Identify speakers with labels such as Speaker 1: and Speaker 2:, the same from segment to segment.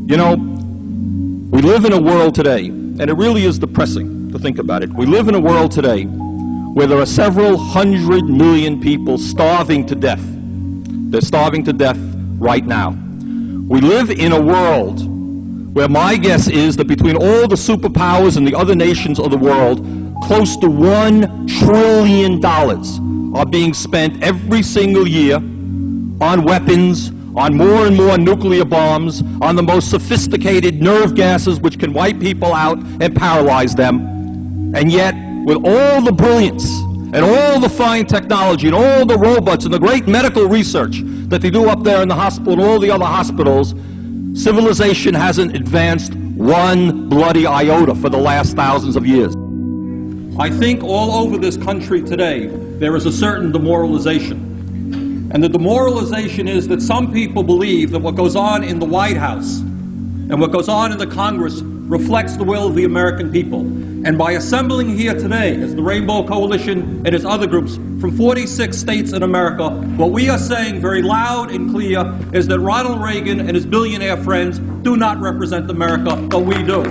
Speaker 1: You know, we live in a world today, and it really is depressing to think about it. We live in a world today where there are several 100 million people starving to death. They're starving to death right now. We live in a world where my guess is that between all the superpowers and the other nations of the world, close to $1 trillion are being spent every single year on weapons, on more and more nuclear bombs, on the most sophisticated nerve gases which can wipe people out and paralyze them. And yet, with all the brilliance and all the fine technology and all the robots and the great medical research that they do up there in the hospital and all the other hospitals, civilization hasn't advanced one bloody iota for the last thousands of years. I think all over this country today, there is a certain demoralization. And the demoralization is that some people believe that what goes on in the White House and what goes on in the Congress reflects the will of the American people. And by assembling here today as the Rainbow Coalition and its other groups from 46 states in America, what we are saying very loud and clear is that Ronald Reagan and his billionaire friends do not represent America, but we do.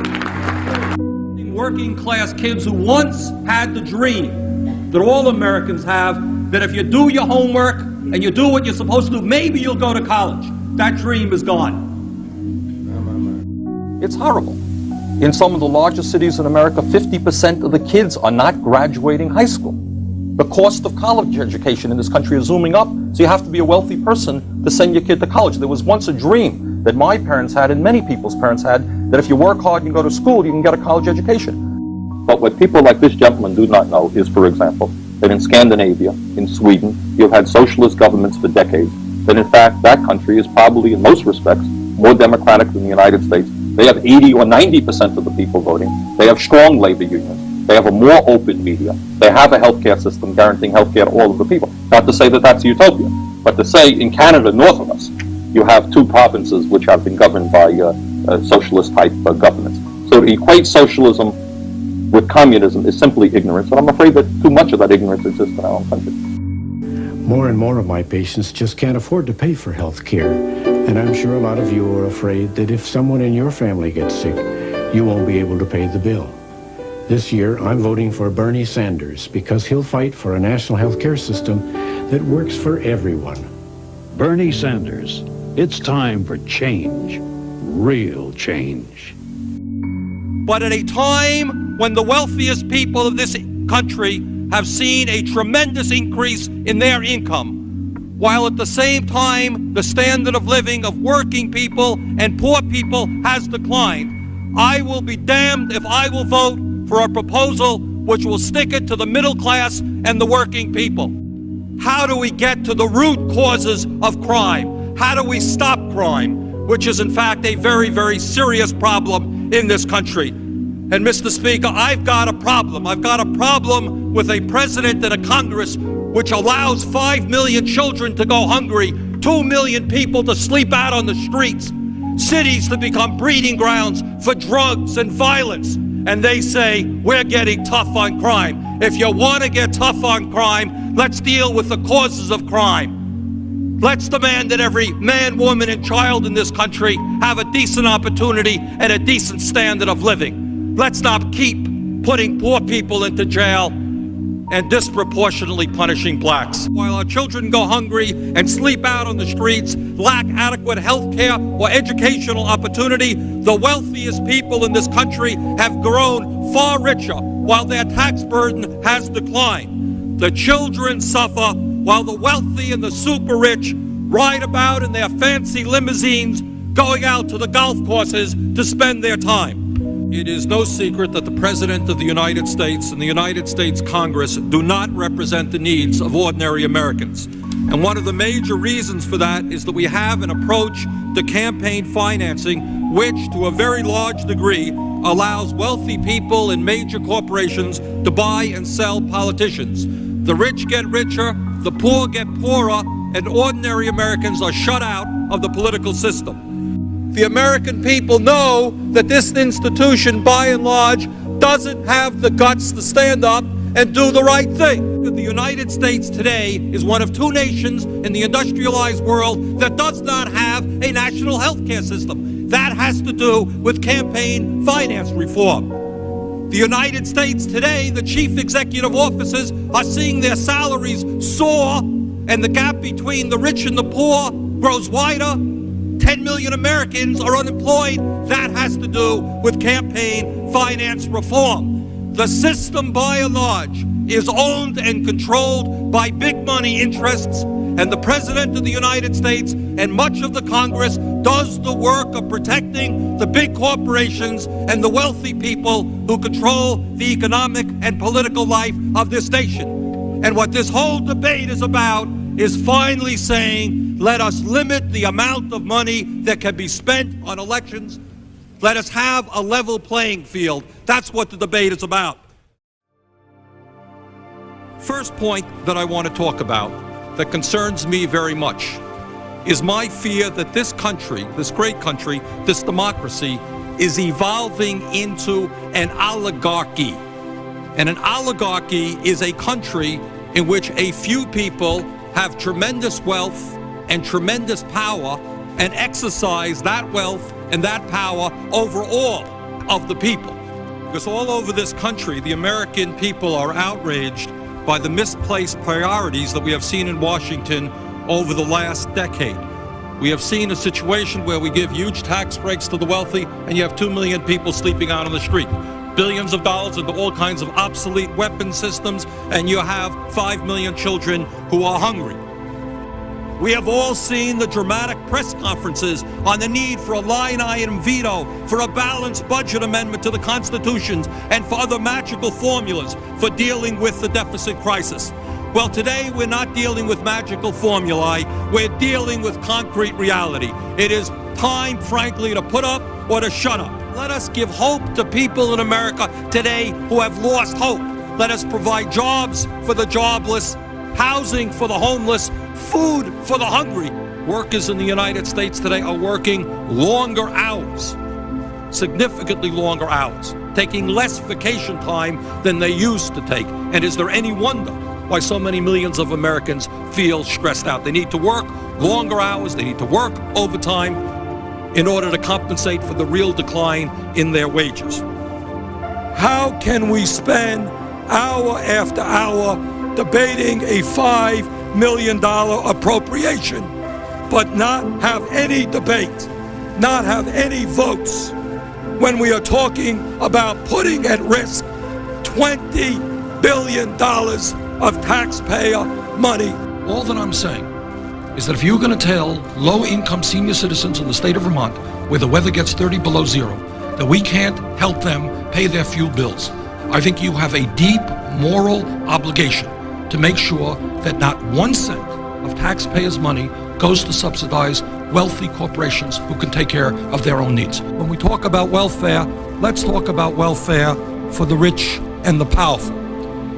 Speaker 1: Working class kids who once had the dream that all Americans have, that if you do your homework and you do what you're supposed to do, maybe you'll go to college. That dream is gone. It's horrible. In some of the largest cities in America, 50% of the kids are not graduating high school. The cost of college education in this country is zooming up, so you have to be a wealthy person to send your kid to college. There was once a dream that my parents had and many people's parents had, that if you work hard and you go to school, you can get a college education. But what people like this gentleman do not know is, for example, that in Scandinavia, in Sweden, you've had socialist governments for decades, that in fact that country is probably in most respects more democratic than the United States. They have 80 or 90% of the people voting. They have strong labor unions. They have a more open media. They have a healthcare system guaranteeing healthcare to all of the people. Not to say that that's a utopia, but to say in Canada, north of us, you have two provinces which have been governed by socialist-type governments. So to equate socialism with communism is simply ignorance, and I'm afraid that too much of that ignorance exists in our own country.
Speaker 2: More and more of my patients just can't afford to pay for health care, and I'm sure a lot of you are afraid that if someone in your family gets sick, you won't be able to pay the bill. This year, I'm voting for Bernie Sanders because he'll fight for a national health care system that works for everyone.
Speaker 3: Bernie Sanders, it's time for change, real change.
Speaker 4: But at a time when the wealthiest people of this country have seen a tremendous increase in their income, while at the same time the standard of living of working people and poor people has declined, I will be damned if I will vote for a proposal which will stick it to the middle class and the working people. How do we get to the root causes of crime? How do we stop crime, which is in fact a very, very serious problem in this country? And Mr. Speaker, I've got a problem. I've got a problem with a president and a Congress which allows 5 million children to go hungry, 2 million people to sleep out on the streets, cities to become breeding grounds for drugs and violence. And they say, we're getting tough on crime. If you want to get tough on crime, let's deal with the causes of crime. Let's demand that every man, woman, and child in this country have a decent opportunity and a decent standard of living. Let's not keep putting poor people into jail and disproportionately punishing blacks. While our children go hungry and sleep out on the streets, lack adequate health care or educational opportunity, the wealthiest people in this country have grown far richer while their tax burden has declined. The children suffer while the wealthy and the super rich ride about in their fancy limousines going out to the golf courses to spend their time. It is no secret that the President of the United States and the United States Congress do not represent the needs of ordinary Americans. And one of the major reasons for that is that we have an approach to campaign financing which, to a very large degree, allows wealthy people and major corporations to buy and sell politicians. The rich get richer, the poor get poorer, and ordinary Americans are shut out of the political system. The American people know that this institution, by and large, doesn't have the guts to stand up and do the right thing. The United States today is one of two nations in the industrialized world that does not have a national health care system. That has to do with campaign finance reform. The United States today, the chief executive officers are seeing their salaries soar, and the gap between the rich and the poor grows wider. 10 million Americans are unemployed. That has to do with campaign finance reform. The system, by and large, is owned and controlled by big money interests, and the President of the United States and much of the Congress does the work of protecting the big corporations and the wealthy people who control the economic and political life of this nation. And what this whole debate is about is finally saying, let us limit the amount of money that can be spent on elections. Let us have a level playing field. That's what the debate is about. First point that I want to talk about that concerns me very much is my fear that this country, this great country, this democracy, is evolving into an oligarchy. And an oligarchy is a country in which a few people have tremendous wealth and tremendous power and exercise that wealth and that power over all of the people. Because all over this country, the American people are outraged by the misplaced priorities that we have seen in Washington over the last decade. We have seen a situation where we give huge tax breaks to the wealthy, and you have 2 million people sleeping out on the street. Billions of dollars into all kinds of obsolete weapon systems, and you have 5 million children who are hungry. We have all seen the dramatic press conferences on the need for a line item veto, for a balanced budget amendment to the Constitution, and for other magical formulas for dealing with the deficit crisis. Well, today we're not dealing with magical formulae, we're dealing with concrete reality. It is time, frankly, to put up or to shut up. Let us give hope to people in America today who have lost hope. Let us provide jobs for the jobless, housing for the homeless, food for the hungry. Workers in the United States today are working longer hours, significantly longer hours, taking less vacation time than they used to take. And is there any wonder why so many millions of Americans feel stressed out? They need to work longer hours, they need to work overtime in order to compensate for the real decline in their wages. How can we spend hour after hour debating a $5 million appropriation, but not have any debate, not have any votes, when we are talking about putting at risk $20 billion of taxpayer money?
Speaker 5: All that I'm saying is that if you're going to tell low-income senior citizens in the state of Vermont, where the weather gets 30 below zero, that we can't help them pay their fuel bills, I think you have a deep moral obligation to make sure that not 1 cent of taxpayers' money goes to subsidize wealthy corporations who can take care of their own needs. When we talk about welfare, let's talk about welfare for the rich and the powerful.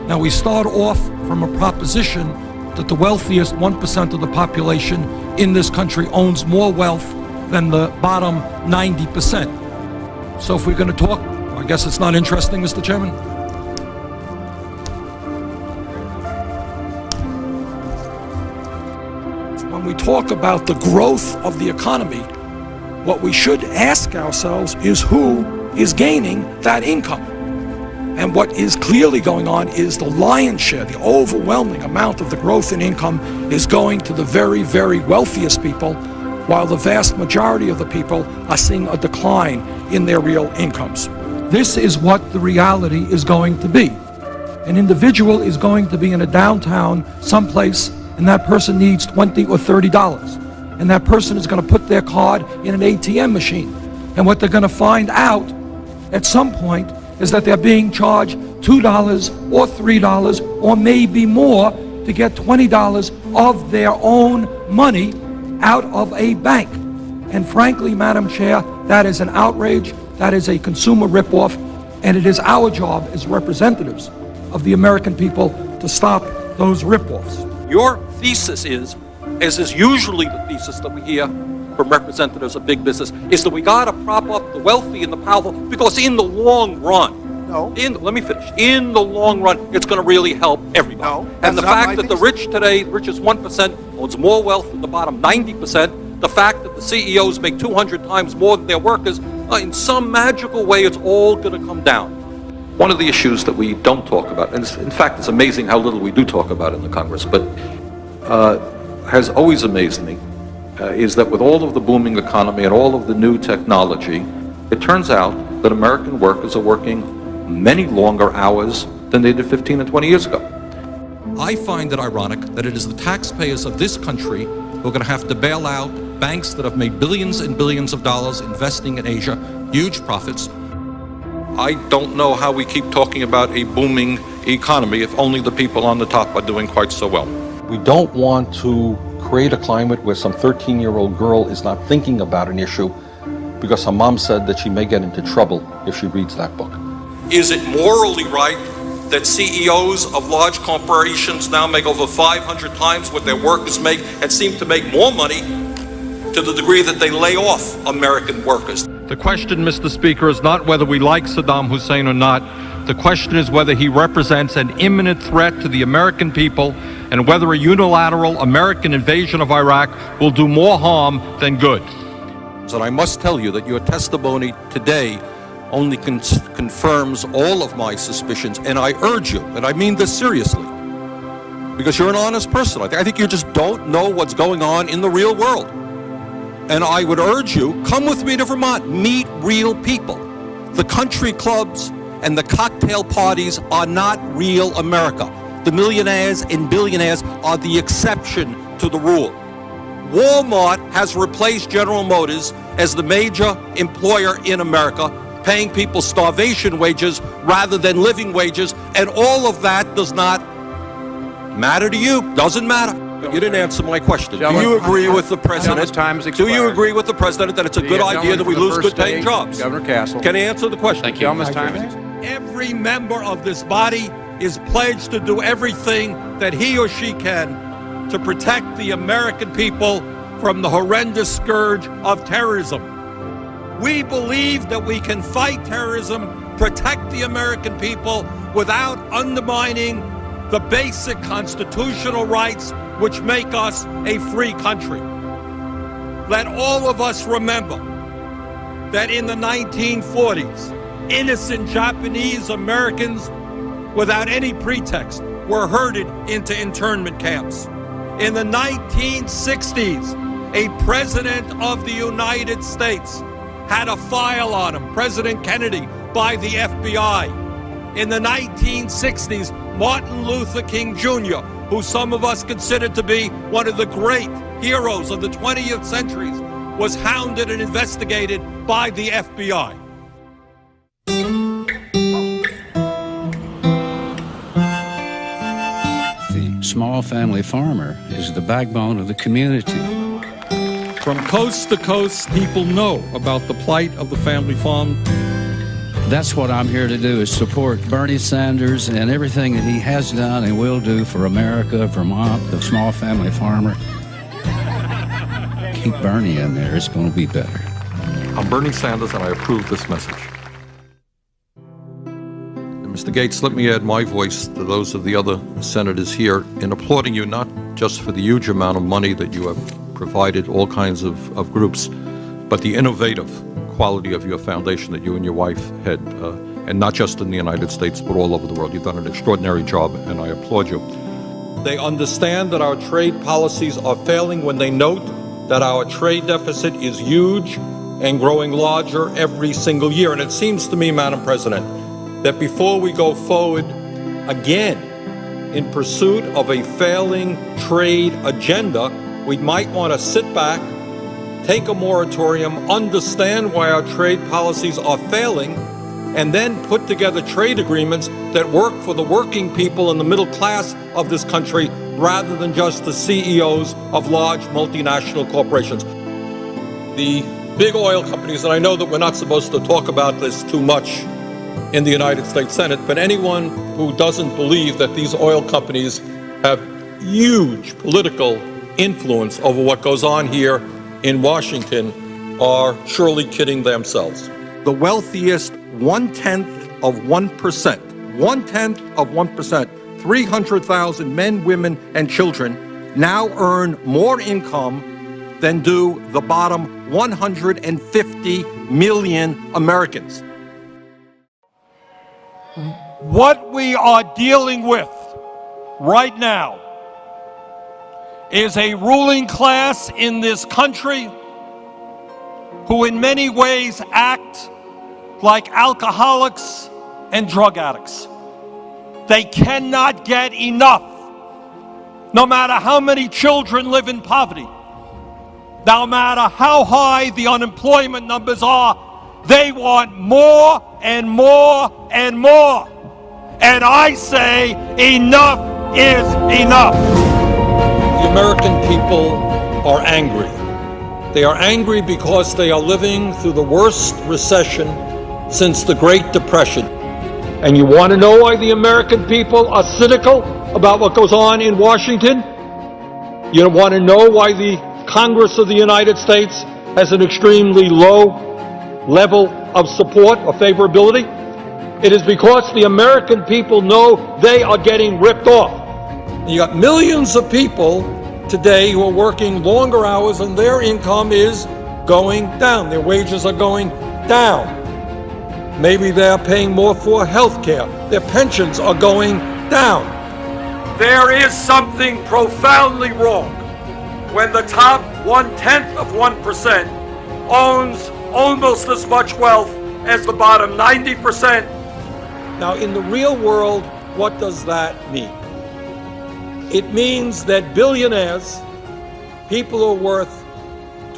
Speaker 5: Now, we start off from a proposition that the wealthiest 1% of the population in this country owns more wealth than the bottom 90%. So if we're going to talk, I guess it's not interesting, Mr. Chairman. When we talk about the growth of the economy, what we should ask ourselves is who is gaining that income. And what is clearly going on is the lion's share, the overwhelming amount of the growth in income is going to the very, very wealthiest people, while the vast majority of the people are seeing a decline in their real incomes. This is what the reality is going to be. An individual is going to be in a downtown someplace, and that person needs $20 or $30. And that person is going to put their card in an ATM machine. And what they're going to find out at some point is that they're being charged $2 or $3 or maybe more to get $20 of their own money out of a bank. And frankly, Madam Chair, that is an outrage, that is a consumer ripoff, and it is our job as representatives of the American people to stop those ripoffs.
Speaker 1: Your thesis is, as is usually the thesis that we hear from representatives of big business, is that we got to prop up the wealthy and the powerful, because in the long run,
Speaker 4: No. Let me finish. In the long run, it's going to really help everybody.
Speaker 6: No,
Speaker 4: and the
Speaker 6: that's not
Speaker 4: fact
Speaker 6: my
Speaker 4: that the
Speaker 6: thesis.
Speaker 4: rich today, richest 1%, owns more wealth than the bottom 90%, the fact that the CEOs make 200 times more than their workers, in some magical way, it's all going to come down. One of the issues that we don't talk about, and in fact, it's amazing how little we do talk about in the Congress, but has always amazed me, is that with all of the booming economy and all of the new technology, it turns out that American workers are working many longer hours than they did 15 and 20 years ago. I find it ironic that it is the taxpayers of this country who are going to have to bail out banks that have made billions and billions of dollars investing in Asia, huge profits. I don't know how we keep talking about a booming economy if only the people on the top are doing quite so well. We don't want to create a climate where some 13-year-old girl is not thinking about an issue because her mom said that she may get into trouble if she reads that book. Is it morally right that CEOs of large corporations now make over 500 times what their workers make and seem to make more money to the degree that they lay off American workers? The question, Mr. Speaker, is not whether we like Saddam Hussein or not. The question is whether he represents an imminent threat to the American people and whether a unilateral American invasion of Iraq will do more harm than good. And I must tell you that your testimony today only confirms all of my suspicions, and I urge you, and I mean this seriously, because you're an honest person. I think you just don't know what's going on in the real world. And I would urge you, come with me to Vermont, meet real people. The country clubs and the cocktail parties are not real America. The millionaires and billionaires are the exception to the rule. Walmart has replaced General Motors as the major employer in America, paying people starvation wages rather than living wages, and all of that does not matter to you. Doesn't matter. You didn't answer my question. Do you agree with the president? Do you agree with the president that it's a good idea that we lose good-paying jobs?
Speaker 6: Governor Castle.
Speaker 4: Can he answer the question?
Speaker 6: Thank you. Gentleman's time is
Speaker 5: Every member of this body is pledged to do everything that he or she can to protect the American people from the horrendous scourge of terrorism. We believe that we can fight terrorism, protect the American people without undermining the basic constitutional rights which make us a free country. Let all of us remember that in the 1940s, innocent Japanese Americans without any pretext were herded into internment camps. In the 1960s, a president of the United States had a file on him, President Kennedy, by the FBI. In the 1960s, Martin Luther King Jr., who some of us consider to be one of the great heroes of the 20th century, was hounded and investigated by the FBI.
Speaker 7: The small family farmer is the backbone of the community.
Speaker 5: From coast to coast, people know about the plight of the family farm.
Speaker 7: That's what I'm here to do, is support Bernie Sanders and everything that he has done and will do for America, Vermont, the small family farmer. Keep Bernie in there. It's going to be better.
Speaker 4: I'm Bernie Sanders, and I approve this message. And Mr. Gates, let me add my voice to those of the other senators here in applauding you, not just for the huge amount of money that you have provided all kinds of groups, but the innovative quality of your foundation that you and your wife had, and not just in the United States, but all over the world. You've done an extraordinary job, and I applaud you. They understand that our trade policies are failing when they note that our trade deficit is huge and growing larger every single year. And it seems to me, Madam President, that before we go forward again in pursuit of a failing trade agenda, we might want to sit back, take a moratorium, understand why our trade policies are failing, and then put together trade agreements that work for the working people and the middle class of this country rather than just the CEOs of large multinational corporations. The big oil companies, and I know that we're not supposed to talk about this too much in the United States Senate, but anyone who doesn't believe that these oil companies have huge political influence over what goes on here in Washington are surely kidding themselves. The wealthiest 1/10 of 1%, 0.1%, 300,000 men, women, and children now earn more income than do the bottom 150 million Americans. What we are dealing with right now is a ruling class in this country who in many ways act like alcoholics and drug addicts. They cannot get enough, no matter how many children live in poverty, no matter how high the unemployment numbers are. They want more and more and more. And I say enough is enough. The American people are angry. They are angry because they are living through the worst recession since the Great Depression. And you want to know why the American people are cynical about what goes on in Washington? You want to know why the Congress of the United States has an extremely low level of support or favorability? It is because the American people know they are getting ripped off. You got millions of people today who are working longer hours and their income is going down. Their wages are going down. Maybe they're paying more for health care. Their pensions are going down. There is something profoundly wrong when the top 0.1% owns almost as much wealth as the bottom 90%. Now, in the real world, what does that mean? It means that billionaires, people who are worth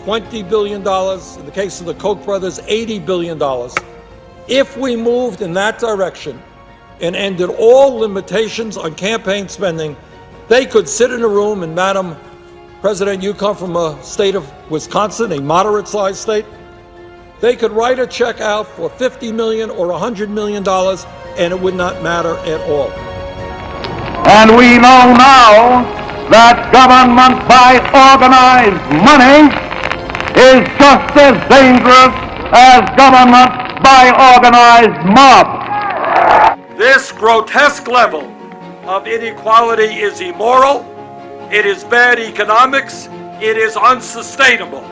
Speaker 4: $20 billion, in the case of the Koch brothers, $80 billion, if we moved in that direction and ended all limitations on campaign spending, they could sit in a room, and Madam President, you come from a state of Wisconsin, a moderate-sized state, they could write a check out for $50 million or $100 million, and it would not matter at all.
Speaker 6: And we know now that government by organized money is just as dangerous as government by organized mob.
Speaker 4: This grotesque level of inequality is immoral, it is bad economics, it is unsustainable.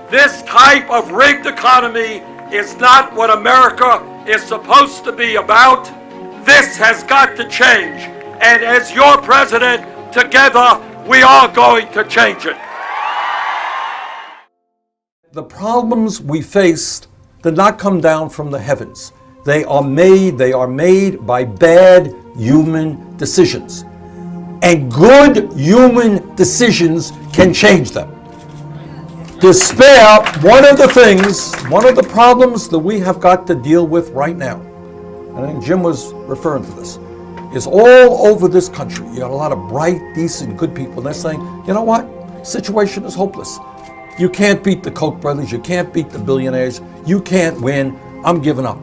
Speaker 4: This type of rigged economy is not what America is supposed to be about. This has got to change. And as your president, together, we are going to change it. The problems we faced did not come down from the heavens. They are made by bad human decisions. And good human decisions can change them. Despair, one of the problems that we have got to deal with right now, and I think Jim was referring to this, is all over this country. You got a lot of bright, decent, good people, and they're saying, you know what? Situation is hopeless. You can't beat the Koch brothers, you can't beat the billionaires, you can't win, I'm giving up.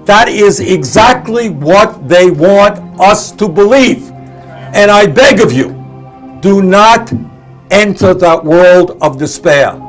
Speaker 4: That is exactly what they want us to believe. And I beg of you, do not enter that world of despair.